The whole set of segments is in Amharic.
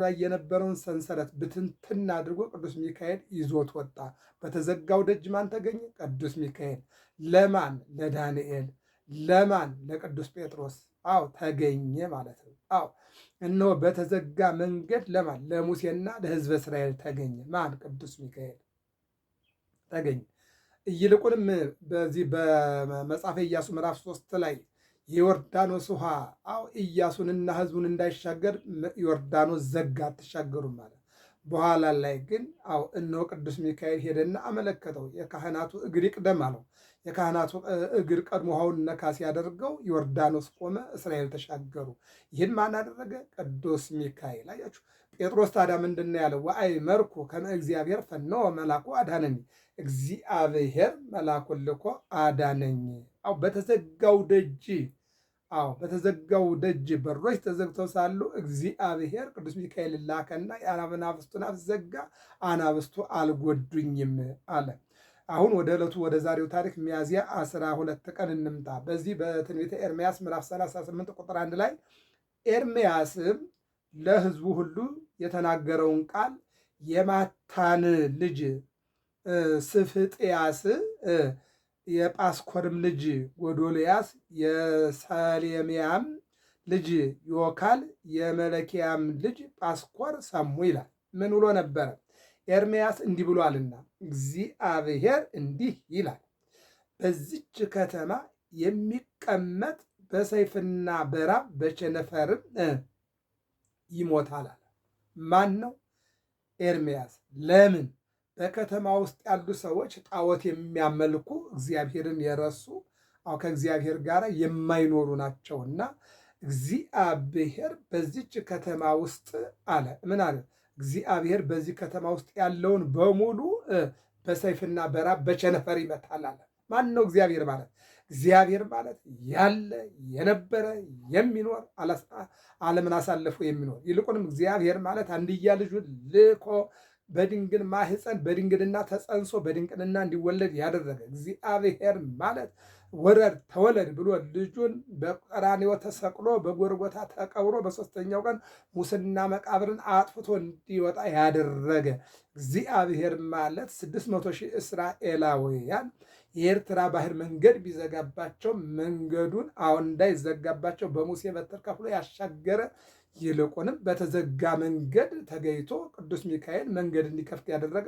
ላይ የነበረውን ሰንሰለት ብትንትን አድርጎ ቅዱስ ሚካኤል ይዞት ወጣ። በተዘጋው ደጅ ማን ተገኘ? ቅዱስ ሚካኤል። ለማን? ለዳንኤል። ለማን? ለቅዱስ ጴጥሮስ። አዎ ተገኘ ማለት ነው። አዎ እነሆ በተዘጋ መንገድ ለማን? ለሙሴና ለሕዝበ እስራኤል ተገኘ። ማን? ቅዱስ ሚካኤል ተገኘ። ይልቁንም በዚህ በመጽሐፈ ኢያሱ ምዕራፍ 3 ላይ የዮርዳኖስ ውሃ ኢያሱንና ሕዝቡን እንዳይሻገር ዮርዳኖስ ዘጋ፣ አትሻገሩም ማለት። በኋላ ላይ ግን እነሆ ቅዱስ ሚካኤል ሄደና አመለከተው። የካህናቱ እግር ይቅደም አለው። የካህናቱ እግር ቀድሞ ውሃውን ነካ ሲያደርገው ዮርዳኖስ ቆመ፣ እስራኤል ተሻገሩ። ይህን ማን አደረገ? ቅዱስ ሚካኤል። አያችሁ። ጴጥሮስ ታዲያ ምንድን ነው ያለው? ወአእመርኩ ከመ እግዚአብሔር ፈነወ መልአኩ አዳነኝ። እግዚአብሔር መልአኩን ልኮ አዳነኝ። በተዘጋው ደጅ በተዘጋው ደጅ በሮች ተዘግተው ሳሉ እግዚአብሔር ቅዱስ ሚካኤል ላከና የአናብስቱን አፍ ዘጋ፣ አናብስቱ አልጎዱኝም አለ። አሁን ወደ ዕለቱ ወደ ዛሬው ታሪክ ሚያዝያ 12 ቀን እንምጣ። በዚህ በትንቢተ ኤርምያስ ምዕራፍ 38 ቁጥር 1 ላይ ኤርምያስም ለሕዝቡ ሁሉ የተናገረውን ቃል የማታን ልጅ ስፍጥያስ፣ የጳስኮርም ልጅ ጎዶልያስ፣ የሰሌምያም ልጅ ዮካል፣ የመለኪያም ልጅ ጳስኮር ሰሙ ይላል። ምን ብሎ ነበረ? ኤርምያስ እንዲህ ብሏልና እግዚአብሔር እንዲህ ይላል፣ በዚች ከተማ የሚቀመጥ በሰይፍና በራብ በቸነፈርም ይሞታል አለ። ማን ነው? ኤርምያስ። ለምን? በከተማ ውስጥ ያሉ ሰዎች ጣዖት የሚያመልኩ እግዚአብሔርን የረሱ ከእግዚአብሔር ጋር የማይኖሩ ናቸውና እግዚአብሔር በዚች ከተማ ውስጥ አለ። ምን አለ? እግዚአብሔር በዚህ ከተማ ውስጥ ያለውን በሙሉ በሰይፍና በራብ በቸነፈር ይመታል አለ። ማን ነው እግዚአብሔር ማለት? እግዚአብሔር ማለት ያለ የነበረ የሚኖር ዓለምን አሳልፎ የሚኖር ይልቁንም እግዚአብሔር ማለት አንድያ ልጁን ልኮ በድንግል ማህፀን በድንግልና ተጸንሶ በድንቅልና እንዲወለድ ያደረገ እግዚአብሔር ማለት ወረድ ተወለድ ብሎ ልጁን በቀራንዮ ተሰቅሎ በጎርጎታ ተቀብሮ በሦስተኛው ቀን ሙስና መቃብርን አጥፍቶ እንዲወጣ ያደረገ እግዚአብሔር ማለት 600 ሺህ እስራኤላውያን የኤርትራ ባህር መንገድ ቢዘጋባቸው መንገዱን እንዳይዘጋባቸው በሙሴ በትር ከፍሎ ያሻገረ ይልቁንም በተዘጋ መንገድ ተገይቶ ቅዱስ ሚካኤል መንገድ እንዲከፍት ያደረገ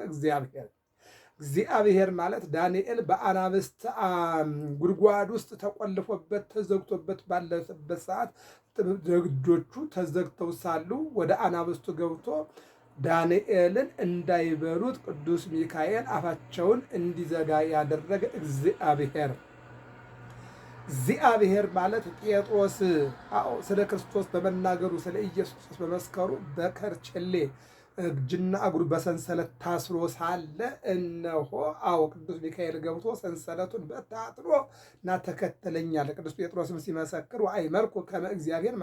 እግዚአብሔር ማለት ዳንኤል በአናብስት ጉድጓድ ውስጥ ተቆልፎበት ተዘግቶበት ባለበት ሰዓት ደጆቹ ተዘግተው ሳሉ ወደ አናብስቱ ገብቶ ዳንኤልን እንዳይበሉት ቅዱስ ሚካኤል አፋቸውን እንዲዘጋ ያደረገ እግዚአብሔር ማለት ጴጥሮስ ስለ ክርስቶስ በመናገሩ ስለ ኢየሱስ በመስከሩ በከርቸሌ እጅና እግሩ በሰንሰለት ታስሮ ሳለ እነሆ ቅዱስ ሚካኤል ገብቶ ሰንሰለቱን በታትኖ እና ተከተለኝ አለ። ቅዱስ ጴጥሮስም ሲመሰክር ወአእመርኩ ከመ እግዚአብሔር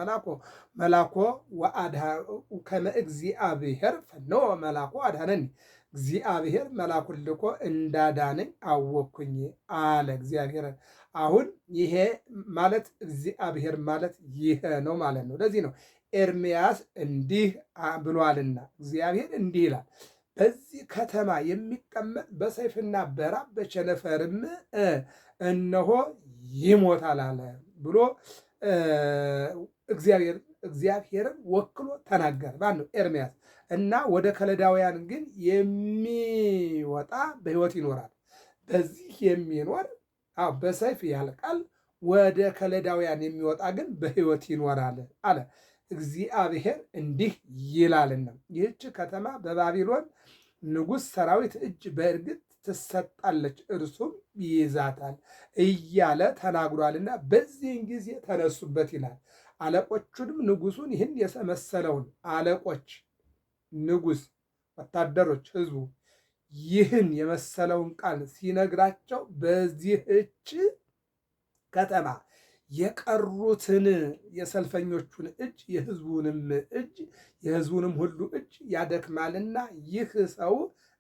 መላኮ ከመ እግዚአብሔር ፈነወ መላኮ አዳነኒ፣ እግዚአብሔር መላኩን ልኮ እንዳዳነኝ አወቅኩኝ አለ እግዚአብሔር። አሁን ይሄ ማለት እግዚአብሔር ማለት ይሄ ነው ማለት ነው። ለዚህ ነው ኤርምያስ እንዲህ ብሏልና እግዚአብሔር እንዲህ ይላል፣ በዚህ ከተማ የሚቀመጥ በሰይፍና በራብ በቸነፈርም እነሆ ይሞታል አለ ብሎ እግዚአብሔርን ወክሎ ተናገረ። ማነው? ኤርምያስ። እና ወደ ከለዳውያን ግን የሚወጣ በሕይወት ይኖራል። በዚህ የሚኖር በሰይፍ ያልቃል፣ ወደ ከለዳውያን የሚወጣ ግን በሕይወት ይኖራል አለ እግዚአብሔር እንዲህ ይላልና ይህች ከተማ በባቢሎን ንጉሥ ሰራዊት እጅ በእርግጥ ትሰጣለች፣ እርሱም ይይዛታል እያለ ተናግሯልና በዚህን ጊዜ ተነሱበት ይላል። አለቆቹንም ንጉሱን ይህን የመሰለውን አለቆች፣ ንጉሥ፣ ወታደሮች፣ ሕዝቡ ይህን የመሰለውን ቃል ሲነግራቸው በዚህች ከተማ የቀሩትን የሰልፈኞቹን እጅ የሕዝቡንም ሁሉ እጅ ያደክማልና ይህ ሰው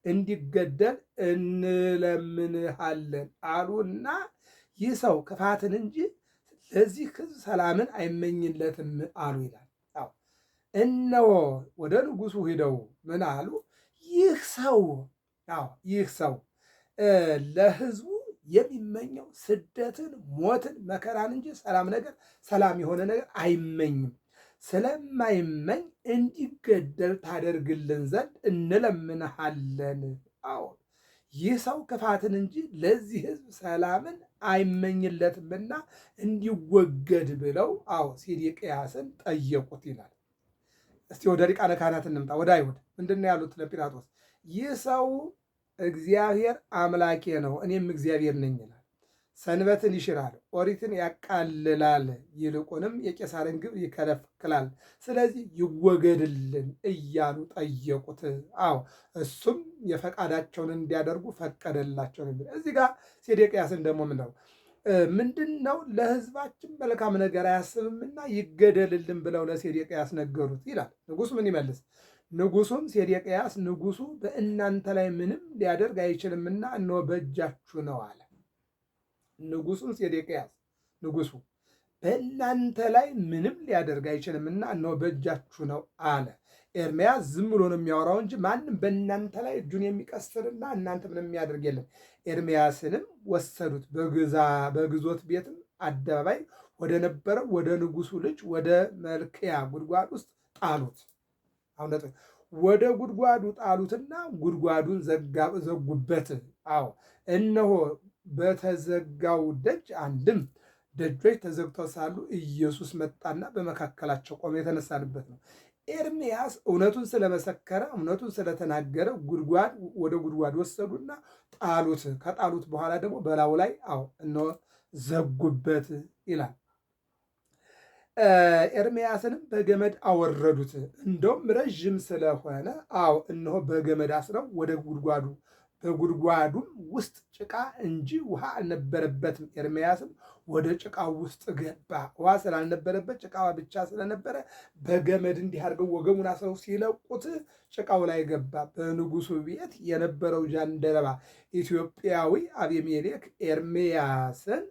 እንዲገደል እንለምንሃለን አሉና ይህ ሰው ክፋትን እንጂ ለዚህ ሕዝብ ሰላምን አይመኝለትም አሉ ይላል። እነሆ ወደ ንጉሱ ሂደው ምን አሉ? ይህ ሰው ለሕዝቡ የሚመኘው ስደትን፣ ሞትን፣ መከራን እንጂ ሰላም የሆነ ነገር አይመኝም። ስለማይመኝ እንዲገደል ታደርግልን ዘንድ እንለምንሃለን። አዎ ይህ ሰው ክፋትን እንጂ ለዚህ ሕዝብ ሰላምን አይመኝለትምና እንዲወገድ ብለው ሴዴቅያስን ጠየቁት ይላል። እስቲ ወደ ሊቃነ ካህናት እንምጣ። ወደ አይሁድ ምንድን ነው ያሉት ለጲላጦስ? ይህ ሰው እግዚአብሔር አምላኬ ነው እኔም እግዚአብሔር ነኝ ይላል። ሰንበትን ይሽራል፣ ኦሪትን ያቃልላል፣ ይልቁንም የቄሳርን ግብር ይከለክላል። ስለዚህ ይወገድልን እያሉ ጠየቁት። እሱም የፈቃዳቸውን እንዲያደርጉ ፈቀደላቸው። እዚህ ጋር ሴዴቅያስን ደግሞ ምንድን ነው ለሕዝባችን መልካም ነገር አያስብምና ይገደልልን ብለው ለሴዴቅያስ ነገሩት ይላል። ንጉሱ ምን ይመልስ? ንጉሱም ሴዴቅያስ ንጉሱ በእናንተ ላይ ምንም ሊያደርግ አይችልምና እነሆ በእጃችሁ ነው አለ። ንጉሱም ሴዴቅያስ ንጉሱ በእናንተ ላይ ምንም ሊያደርግ አይችልምና እነሆ በእጃችሁ ነው አለ። ኤርምያስ ዝም ብሎ ነው የሚያወራው እንጂ ማንም በእናንተ ላይ እጁን የሚቀስርና እናንተ ምንም የሚያደርግ የለም። ኤርምያስንም ወሰዱት፣ በግዞት ቤትም አደባባይ ወደ ነበረው ወደ ንጉሱ ልጅ ወደ መልክያ ጉድጓድ ውስጥ ጣሉት። ወደ ጉድጓዱ ጣሉትና ጉድጓዱን ዘጉበት። እነሆ በተዘጋው ደጅ አንድም ደጆች ተዘግተው ሳሉ ኢየሱስ መጣና በመካከላቸው ቆመ። የተነሳንበት ነው። ኤርምያስ እውነቱን ስለመሰከረ እውነቱን ስለተናገረ ወደ ጉድጓድ ወሰዱና ጣሉት። ከጣሉት በኋላ ደግሞ በላዩ ላይ እነሆ ዘጉበት ይላል። ኤርምያስንም በገመድ አወረዱት። እንደውም ረዥም ስለሆነ እነሆ በገመድ አስረው ወደ በጉድጓዱም ውስጥ ጭቃ እንጂ ውሃ አልነበረበትም። ኤርምያስም ወደ ጭቃው ውስጥ ገባ። ውሃ ስላልነበረበት ጭቃዋ ብቻ ስለነበረ በገመድ እንዲህ አድርገው ወገቡን አስረው ሲለቁት ጭቃው ላይ ገባ። በንጉሱ ቤት የነበረው ጃንደረባ ኢትዮጵያዊ አቤሜሌክ ኤርምያስን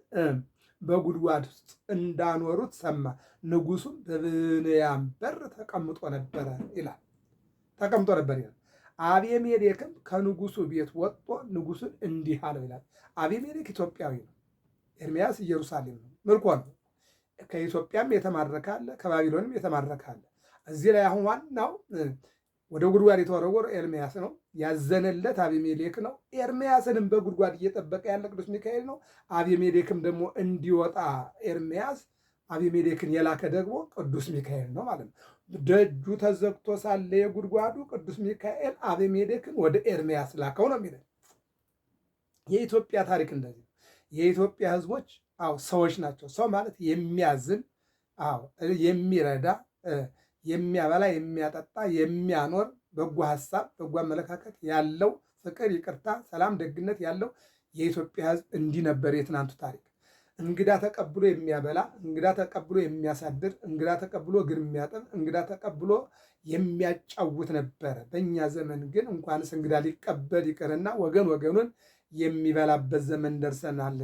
በጉድጓድ ውስጥ እንዳኖሩት ሰማ። ንጉሱም በብንያም በር ተቀምጦ ነበር ይላል። አቤሜሌክም ከንጉሱ ቤት ወጥቶ ንጉሱን እንዲህ አለው ይላል። አቤሜሌክ ኢትዮጵያዊ ነው። ኤርምያስ ኢየሩሳሌም ነው፣ ምርኮ ነው። ከኢትዮጵያም የተማረካለ ከባቢሎንም የተማረካለ። እዚህ ላይ አሁን ዋናው ወደ ጉድጓድ የተወረወረ ኤርምያስ ነው። ያዘነለት አቤሜሌክ ነው። ኤርምያስንም በጉድጓድ እየጠበቀ ያለ ቅዱስ ሚካኤል ነው። አቤሜሌክም ደግሞ እንዲወጣ ኤርምያስ አቤሜሌክን የላከ ደግሞ ቅዱስ ሚካኤል ነው ማለት ነው። ደጁ ተዘግቶ ሳለ የጉድጓዱ ቅዱስ ሚካኤል አቤሜሌክን ወደ ኤርምያስ ላከው ነው የሚለው። የኢትዮጵያ ታሪክ እንደዚህ ነው። የኢትዮጵያ ሕዝቦች ሰዎች ናቸው። ሰው ማለት የሚያዝን የሚረዳ፣ የሚያበላ፣ የሚያጠጣ፣ የሚያኖር፣ በጎ ሀሳብ፣ በጎ አመለካከት ያለው፣ ፍቅር፣ ይቅርታ፣ ሰላም፣ ደግነት ያለው የኢትዮጵያ ሕዝብ እንዲህ ነበር የትናንቱ ታሪክ። እንግዳ ተቀብሎ የሚያበላ፣ እንግዳ ተቀብሎ የሚያሳድር፣ እንግዳ ተቀብሎ እግር የሚያጥብ፣ እንግዳ ተቀብሎ የሚያጫውት ነበረ። በእኛ ዘመን ግን እንኳንስ እንግዳ ሊቀበል ይቅርና ወገኑን የሚበላበት ዘመን ደርሰናል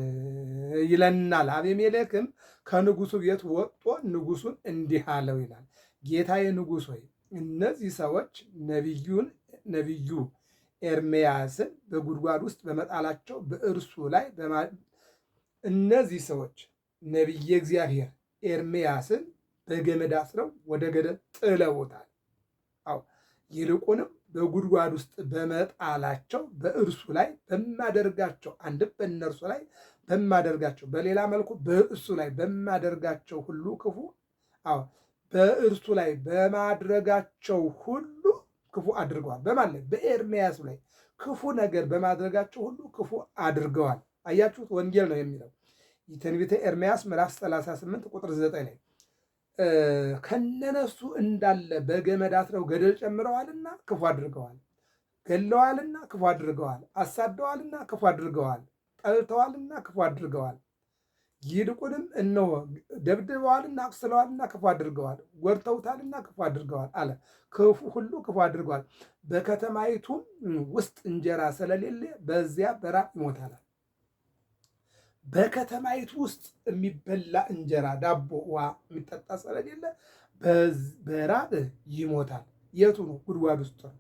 ይለናል። አቤሜሌክም ከንጉሱ ቤት ወጥቶ ንጉሱን እንዲህ አለው ይላል። ጌታዬ ንጉሥ ሆይ እነዚህ ሰዎች ነቢዩ ኤርምያስን በጉድጓድ ውስጥ በመጣላቸው በእርሱ ላይ እነዚህ ሰዎች ነቢየ እግዚአብሔር ኤርምያስን በገመድ አስረው ወደ ገደል ጥለውታል። ይልቁንም በጉድጓድ ውስጥ በመጣላቸው በእርሱ ላይ በማደርጋቸው፣ አንድም በእነርሱ ላይ በማደርጋቸው፣ በሌላ መልኩ በእሱ ላይ በማደርጋቸው ሁሉ ክፉ በእርሱ ላይ በማድረጋቸው ሁሉ ክፉ አድርገዋል። በማን ላይ? በኤርምያስ ላይ ክፉ ነገር በማድረጋቸው ሁሉ ክፉ አድርገዋል። አያችሁት? ወንጌል ነው የሚለው ትንቢተ ኤርምያስ ምዕራፍ 38 ቁጥር 9 ላይ ከነነሱ እንዳለ በገመድ አስረው ገደል ጨምረዋልና ክፉ አድርገዋል፣ ገለዋልና ክፉ አድርገዋል፣ አሳደዋልና ክፉ አድርገዋል፣ ጠልተዋልና ክፉ አድርገዋል። ይልቁንም እነሆ ደብድበዋልና አቁስለዋልና ክፉ አድርገዋል፣ ጎድተውታልና ክፉ አድርገዋል አለ። ክፉ ሁሉ ክፉ አድርገዋል። በከተማይቱም ውስጥ እንጀራ ስለሌለ በዚያ በራብ ይሞታል። በከተማይቱ ውስጥ የሚበላ እንጀራ፣ ዳቦ፣ ውሃ የሚጠጣ ስለሌለ በራብ ይሞታል። የቱ ነው? ጉድጓድ ውስጥ ነው።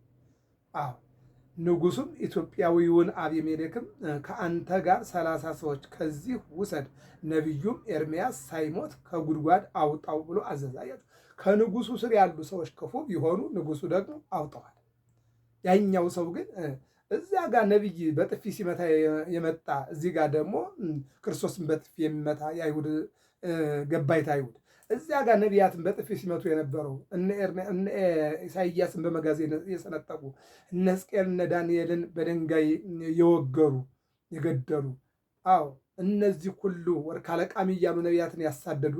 አዎ ንጉሱም ኢትዮጵያዊውን አቤሜሌክም ከአንተ ጋር 30 ሰዎች ከዚህ ውሰድ፣ ነቢዩም ኤርምያስ ሳይሞት ከጉድጓድ አውጣው ብሎ አዘዛያቸው። ከንጉሱ ስር ያሉ ሰዎች ክፉ ቢሆኑ ንጉሱ ደግሞ አውጠዋል። ያኛው ሰው ግን እዚያ ጋር ነቢይ በጥፊ ሲመታ የመጣ እዚህ ጋር ደግሞ ክርስቶስን በጥፊ የሚመታ የአይሁድ ገባይት አይሁድ እዚያ ጋር ነቢያትን በጥፊ ሲመቱ የነበረው እነ ኢሳይያስን በመጋዝ የሰነጠቁ እነ ሕዝቅኤል እነ ዳንኤልን በድንጋይ የወገሩ የገደሉ፣ አዎ እነዚህ ሁሉ ወርቅ አለቃሚ እያሉ ነቢያትን ያሳደዱ